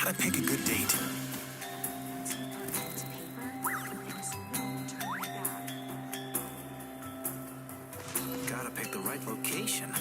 Gotta pick a good date. Gotta pick the right location.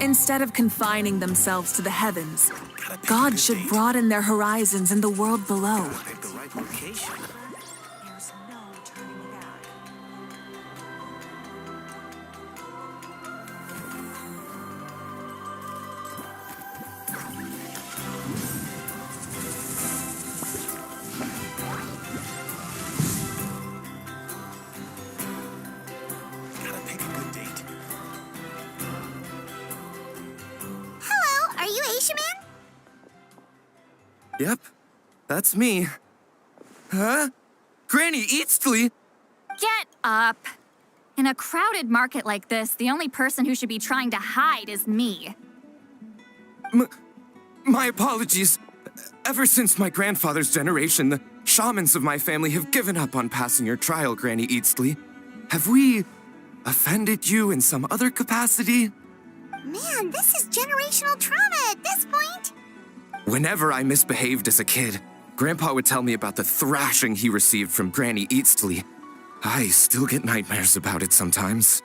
Instead of confining themselves to the heavens, God should broaden their horizons in the world below. Gotta pick the right location. There's no turning back. Gotta pick a good date. Hello, are you Asia Man? Yep, that's me. Huh? Granny Eatsley? Get up! In a crowded market like this, the only person who should be trying to hide is me. My apologies. Ever since my grandfather's generation, the shamans of my family have given up on passing your trial, Granny Eatsley. Have we offended you in some other capacity? Man, this is generational trauma at this point. Whenever I misbehaved as a kid, Grandpa would tell me about the thrashing he received from Granny Eatsley. I still get nightmares about it sometimes.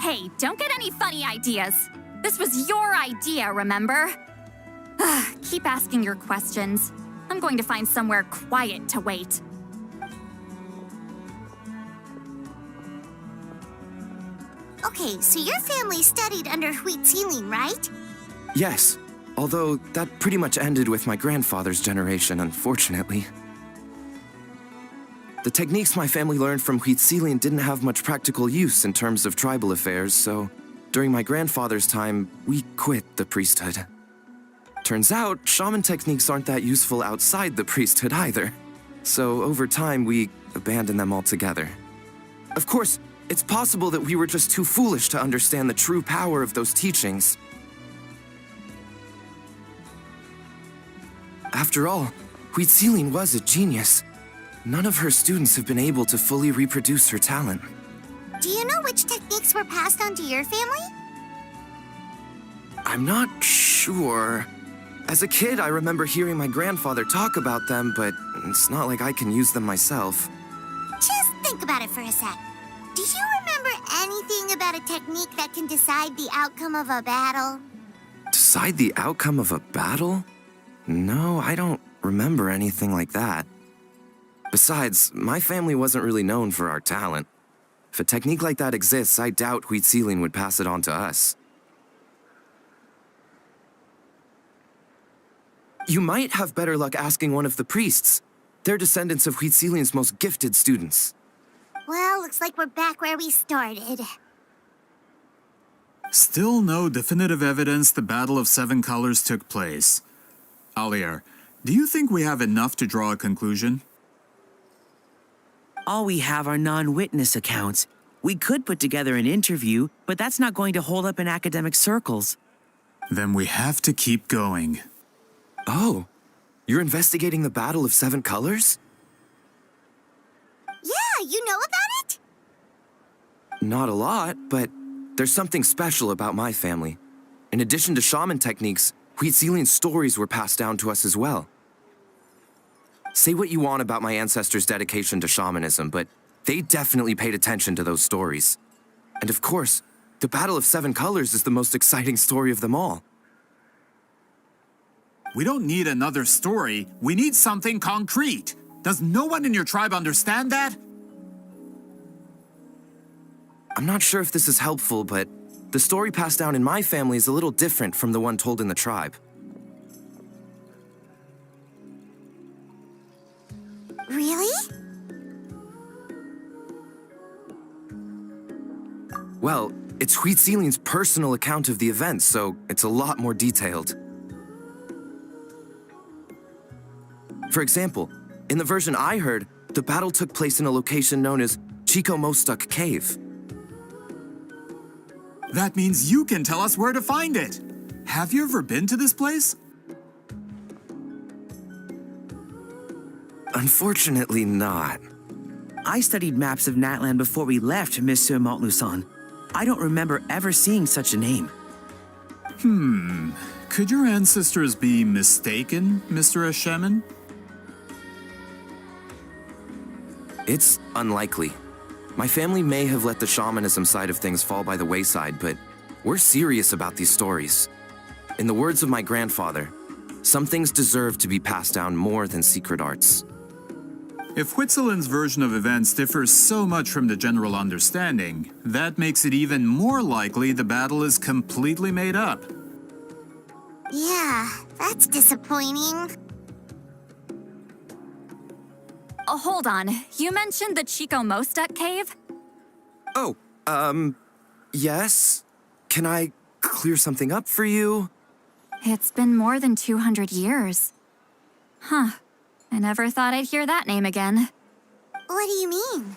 Hey, don't get any funny ideas. This was your idea, remember? Keep asking your questions. I'm going to find somewhere quiet to wait. Okay, so your family studied under wheat ceiling, right? Yes, although that pretty much ended with my grandfather's generation, unfortunately. The techniques my family learned from Huitzilian didn't have much practical use in terms of tribal affairs, so during my grandfather's time, we quit the priesthood. Turns out, shaman techniques aren't that useful outside the priesthood either. So over time, we abandoned them altogether. Of course, it's possible that we were just too foolish to understand the true power of those teachings. After all, Huitzilian was a genius. None of her students have been able to fully reproduce her talent. Do you know which techniques were passed on to your family? I'm not sure. As a kid, I remember hearing my grandfather talk about them, but it's not like I can use them myself. Just think about it for a sec. Do you remember anything about a technique that can decide the outcome of a battle? Decide the outcome of a battle? No, I don't remember anything like that. Besides, my family wasn't really known for our talent. If a technique like that exists, I doubt Huitzilian would pass it on to us. You might have better luck asking one of the priests. They're descendants of Huitzilian's most gifted students. Well, looks like we're back where we started. Still no definitive evidence the Battle of Seven Colors took place. Alier, do you think we have enough to draw a conclusion? All we have are non-witness accounts. We could put together an interview, but that's not going to hold up in academic circles. Then we have to keep going. Oh, you're investigating the Battle of Seven Colors? Yeah, you know about it? Not a lot, but there's something special about my family. In addition to shaman techniques, Huitzilian stories were passed down to us as well. Say what you want about my ancestors' dedication to shamanism, but they definitely paid attention to those stories. And of course, the Battle of Seven Colors is the most exciting story of them all. We don't need another story. We need something concrete. Does no one in your tribe understand that? I'm not sure if this is helpful, but the story passed down in my family is a little different from the one told in the tribe. Really? Well, it's Huitzilian's personal account of the event, so it's a lot more detailed. For example, in the version I heard, the battle took place in a location known as Chico Mostuk Cave. That means you can tell us where to find it. Have you ever been to this place? Unfortunately not. I studied maps of Natland before we left, Monsieur Montluçon. I don't remember ever seeing such a name. Could your ancestors be mistaken, Mr. Eshemin? It's unlikely. My family may have let the shamanism side of things fall by the wayside, but we're serious about these stories. In the words of my grandfather, some things deserve to be passed down more than secret arts. If Huitzilin's version of events differs so much from the general understanding, that makes it even more likely the battle is completely made up. Yeah, that's disappointing. Oh, hold on. You mentioned the Chico Mostuk cave? Oh, yes? Can I clear something up for you? It's been more than 200 years. Huh. I never thought I'd hear that name again. What do you mean?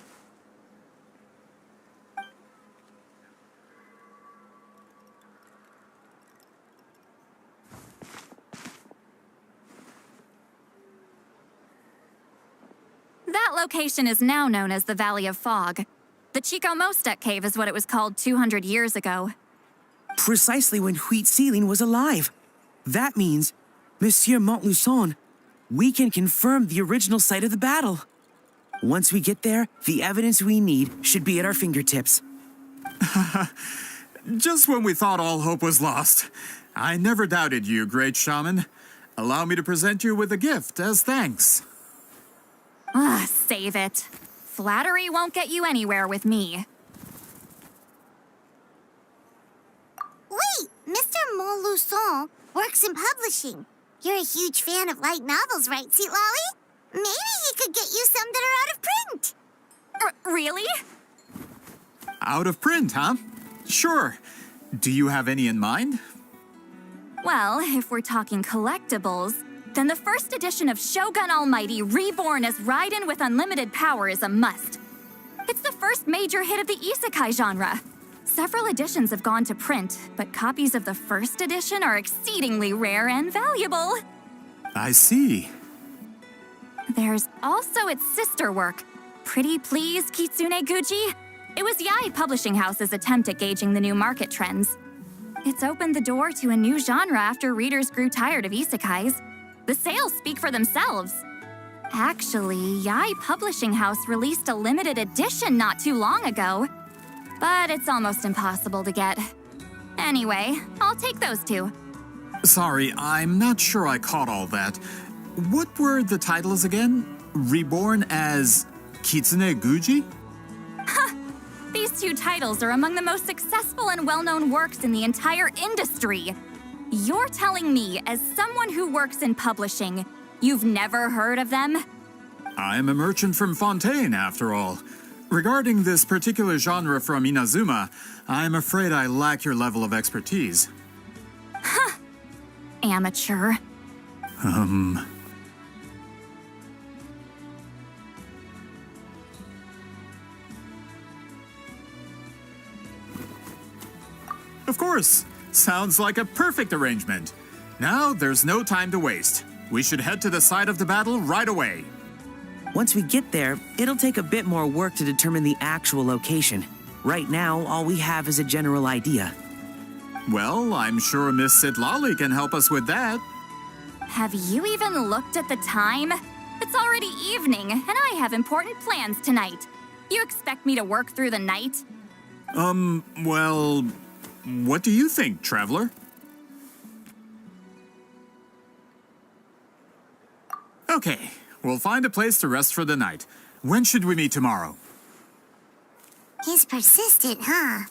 That location is now known as the Valley of Fog. The Chico Mostuk cave is what it was called 200 years ago. Precisely when Huitzilin was alive. That means, Monsieur Montluçon, we can confirm the original site of the battle. Once we get there, the evidence we need should be at our fingertips. Just when we thought all hope was lost. I never doubted you, great shaman. Allow me to present you with a gift as thanks. Save it. Flattery won't get you anywhere with me. Wait, Mr. Montluçon works in publishing. You're a huge fan of light novels, right, Lolly? Maybe he could get you some that are out of print. Really? Out of print, huh? Sure. Do you have any in mind? Well, if we're talking collectibles, then the first edition of Shogun Almighty Reborn as Raiden with unlimited power is a must. It's the first major hit of the isekai genre. Several editions have gone to print, but copies of the first edition are exceedingly rare and valuable. I see. There's also its sister work, Pretty Please Kitsune Guji. It was Yae Publishing House's attempt at gauging the new market trends. It's opened the door to a new genre after readers grew tired of isekais. The sales speak for themselves. Actually, Yae Publishing House released a limited edition not too long ago, but it's almost impossible to get. Anyway, I'll take those two. Sorry, I'm not sure I caught all that. What were the titles again? Reborn as Kitsune Guji? These two titles are among the most successful and well-known works in the entire industry. You're telling me, as someone who works in publishing, you've never heard of them? I'm a merchant from Fontaine, after all. Regarding this particular genre from Inazuma, I'm afraid I lack your level of expertise. Amateur. Of course. Sounds like a perfect arrangement. Now, there's no time to waste. We should head to the site of the battle right away. Once we get there, it'll take a bit more work to determine the actual location. Right now, all we have is a general idea. Well, I'm sure Miss Sitlali can help us with that. Have you even looked at the time? It's already evening, and I have important plans tonight. You expect me to work through the night? Well, what do you think, traveler? Okay, we'll find a place to rest for the night. When should we meet tomorrow? He's persistent, huh?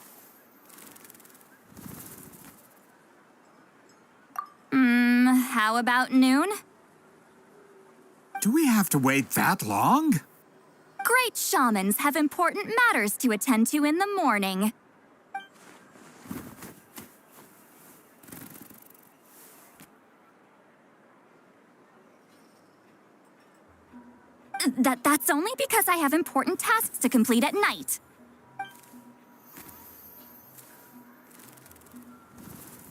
How about noon? Do we have to wait that long? Great shamans have important matters to attend to in the morning. That's only because I have important tasks to complete at night.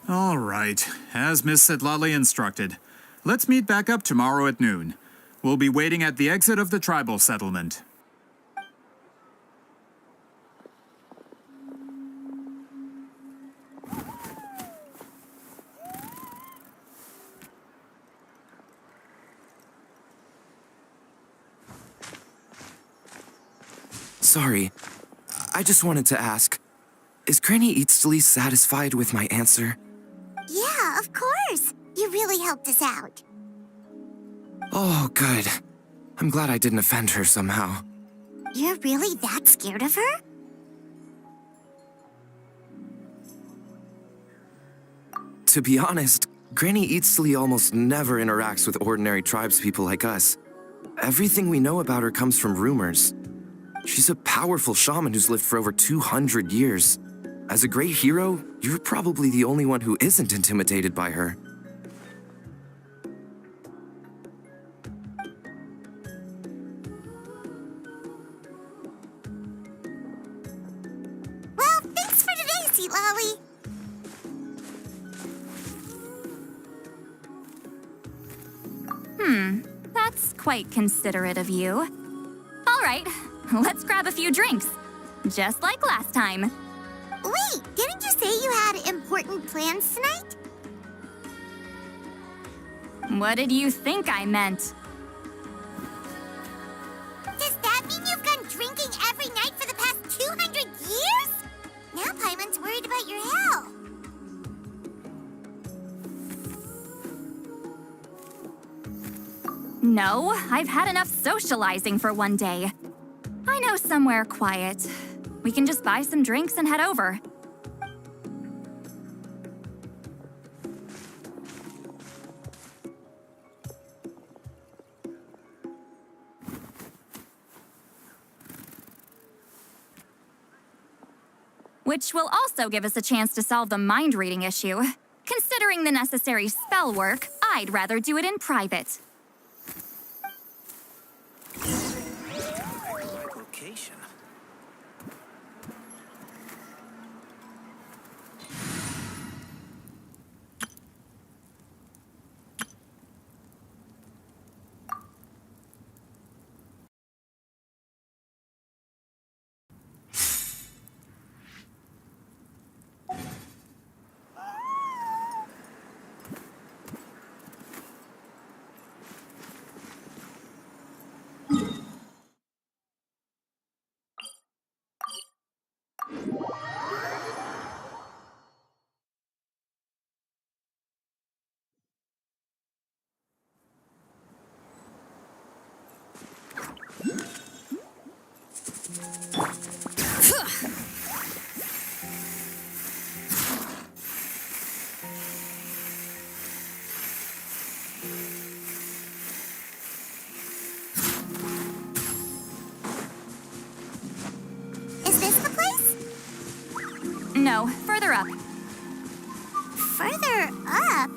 All right, as Miss Sitlali instructed. Let's meet back up tomorrow at noon. We'll be waiting at the exit of the tribal settlement. Sorry, I just wanted to ask, is Granny Eatsley satisfied with my answer? Yeah, of course. You really helped us out. Oh, good. I'm glad I didn't offend her somehow. You're really that scared of her? To be honest, Granny Eatsley almost never interacts with ordinary tribespeople like us. Everything we know about her comes from rumors. She's a powerful shaman who's lived for over 200 years. As a great hero, you're probably the only one who isn't intimidated by her. Well, thanks for today, Sweet Lolly. That's quite considerate of you. All right, let's grab a few drinks. Just like last time. Wait, didn't you say you had important plans tonight? What did you think I meant? Does that mean you've gone drinking every night for the past 200 years? Now Paimon's worried about your health. No, I've had enough socializing for one day. I know somewhere quiet. We can just buy some drinks and head over. Which will also give us a chance to solve the mind-reading issue. Considering the necessary spell work, I'd rather do it in private. Right location. Is this the place? No, further up. Further up?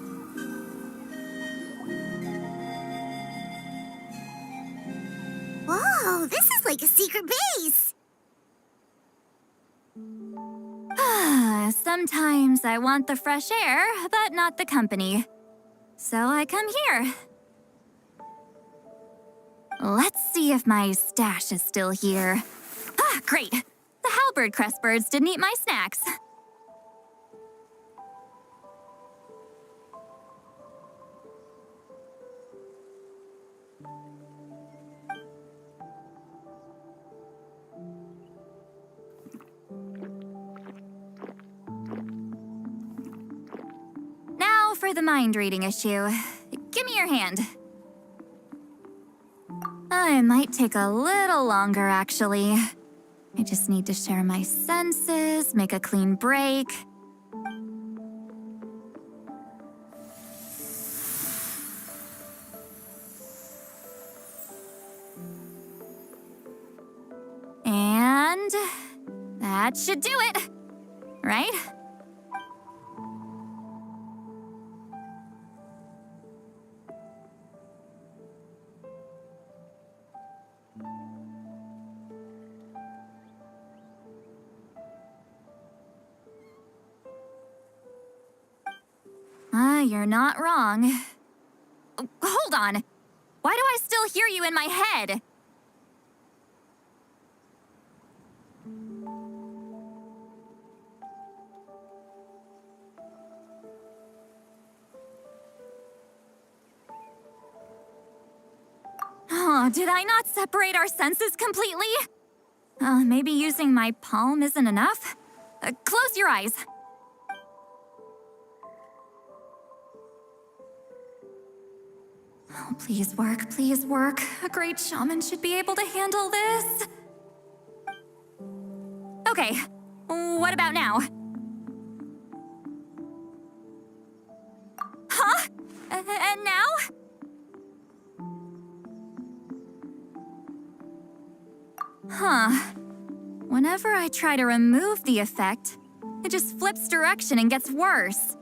Whoa, this is like a secret base. Sometimes I want the fresh air, but not the company. So I come here. Let's see if my stash is still here. Ah, great. The halberd crest birds didn't eat my snacks. Now for the mind-reading issue. Give me your hand. It might take a little longer, actually. I just need to share my senses, make a clean break. And that should do it, right? You're not wrong. Hold on. Why do I still hear you in my head? Oh, did I not separate our senses completely? Maybe using my palm isn't enough? Close your eyes. Oh, please work, please work. A great shaman should be able to handle this. Okay, what about now? Huh? And now? Huh. Whenever I try to remove the effect, it just flips direction and gets worse.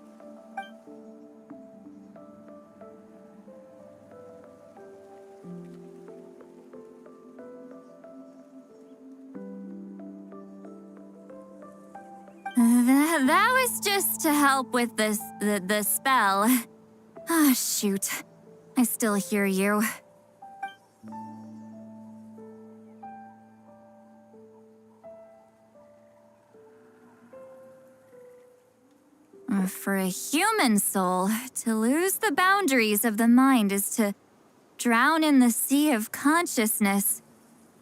That was just to help with the spell. Ah, shoot. I still hear you. For a human soul, to lose the boundaries of the mind is to drown in the sea of consciousness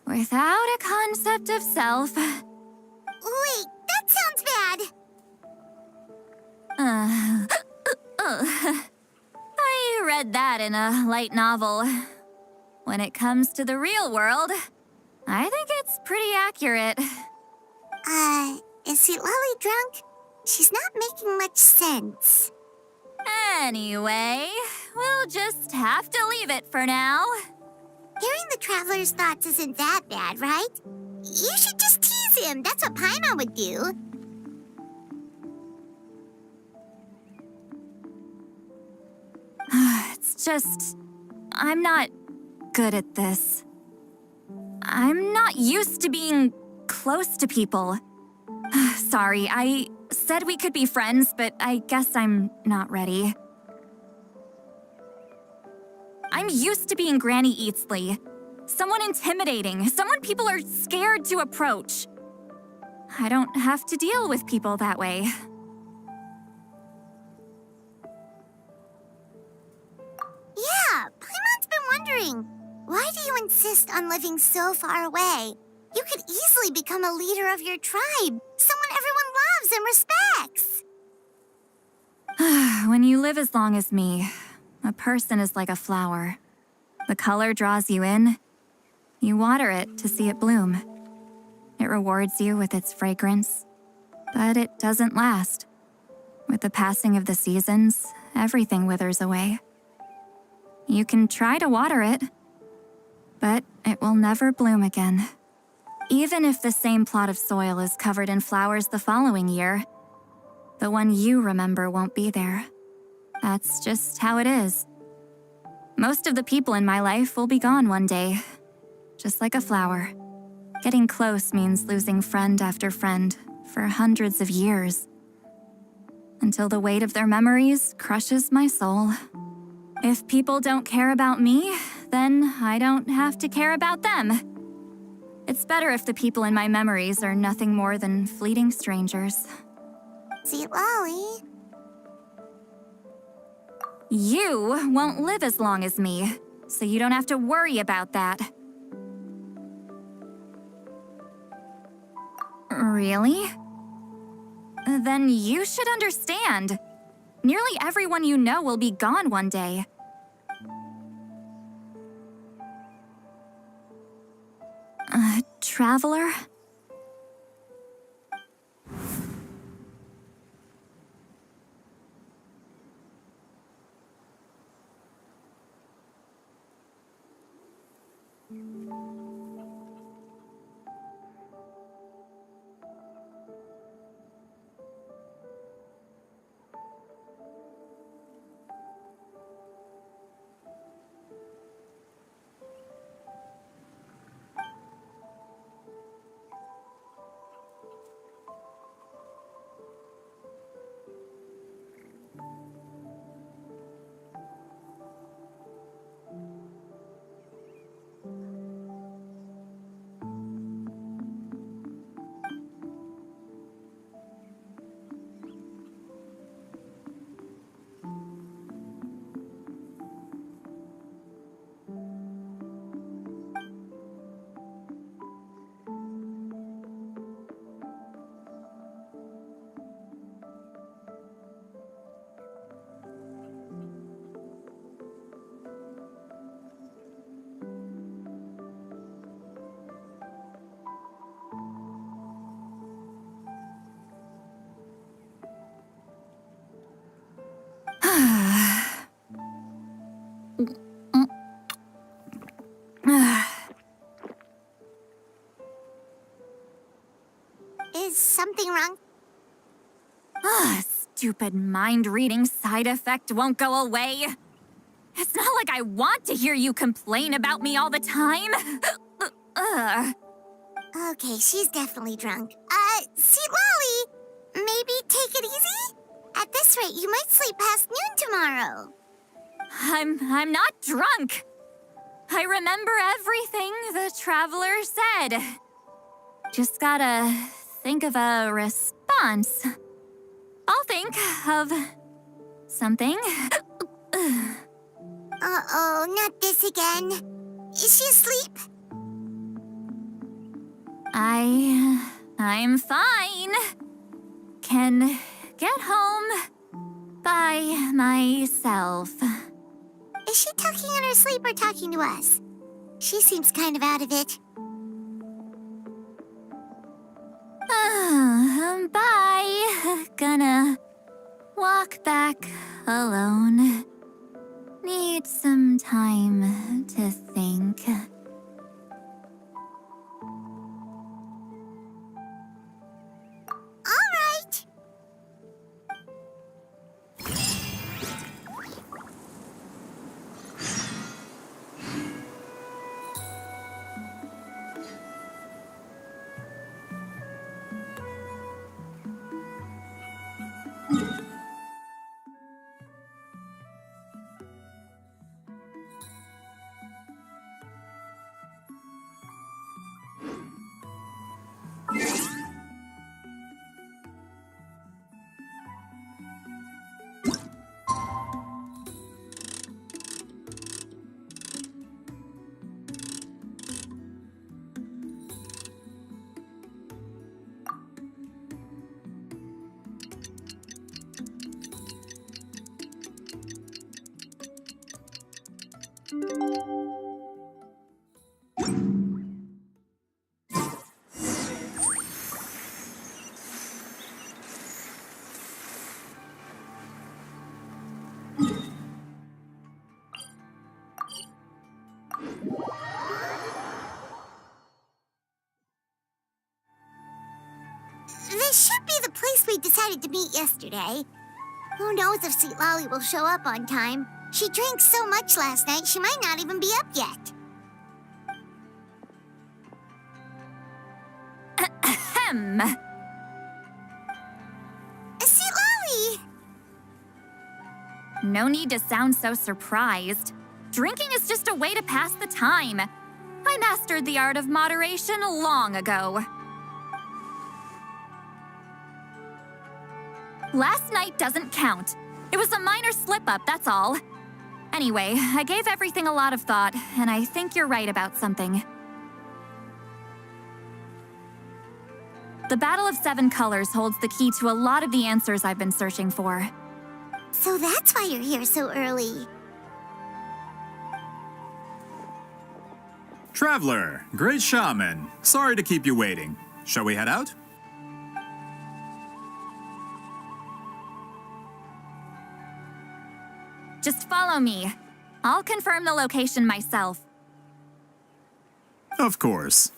without a concept of self. Wait, that sounds bad. I read that in a light novel. When it comes to the real world, I think it's pretty accurate. Is Sweet Lolly drunk? She's not making much sense. Anyway, we'll just have to leave it for now. Hearing the traveler's thoughts isn't that bad, right? You should just tease him. That's what Paimon would do. It's just... I'm not good at this. I'm not used to being close to people. Sorry, I said we could be friends, but I guess I'm not ready. I'm used to being Granny Eatsley. Someone intimidating, someone people are scared to approach. I don't have to deal with people that way. Yeah, Paimon's been wondering. Why do you insist on living so far away? You could easily become a leader of your tribe, someone everyone loves and respects. When you live as long as me, a person is like a flower. The color draws you in. You water it to see it bloom. It rewards you with its fragrance, but it doesn't last. With the passing of the seasons, everything withers away. You can try to water it, but it will never bloom again. Even if the same plot of soil is covered in flowers the following year, the one you remember won't be there. That's just how it is. Most of the people in my life will be gone one day, just like a flower. Getting close means losing friend after friend for hundreds of years, until the weight of their memories crushes my soul. If people don't care about me, then I don't have to care about them. It's better if the people in my memories are nothing more than fleeting strangers. Sweet Lolly. You won't live as long as me, so you don't have to worry about that. Really? Then you should understand. Nearly everyone you know will be gone one day. Traveler? wrong? Ugh, stupid mind-reading side effect won't go away. It's not like I want to hear you complain about me all the time. Ugh. Okay, she's definitely drunk. See, Lolly, maybe take it easy? At this rate, you might sleep past noon tomorrow. I'm not drunk. I remember everything the traveler said. Just gotta think of a response. I'll think of something. Uh-oh, not this again. Is she asleep? I'm fine. Can get home by myself. Is she talking in her sleep or talking to us? She seems kind of out of it. Bye. Gonna walk back alone. Need some time to think. All right. This should be the place we decided to meet yesterday. Who knows if Sweet Lolly will show up on time? She drank so much last night, she might not even be up yet. Ahem. Sweet Lolly! No need to sound so surprised. Drinking is just a way to pass the time. I mastered the art of moderation long ago. Last night doesn't count. It was a minor slip-up, that's all. Anyway, I gave everything a lot of thought, and I think you're right about something. The Battle of Seven Colors holds the key to a lot of the answers I've been searching for. So that's why you're here so early. Traveler, great shaman. Sorry to keep you waiting. Shall we head out? Just follow me. I'll confirm the location myself. Of course.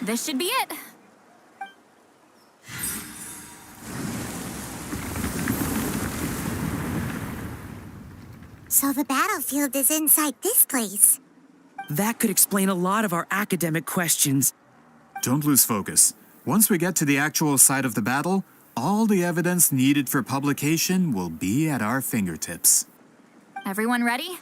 This should be it. So the battlefield is inside this place. That could explain a lot of our academic questions. Don't lose focus. Once we get to the actual site of the battle, all the evidence needed for publication will be at our fingertips. Everyone ready?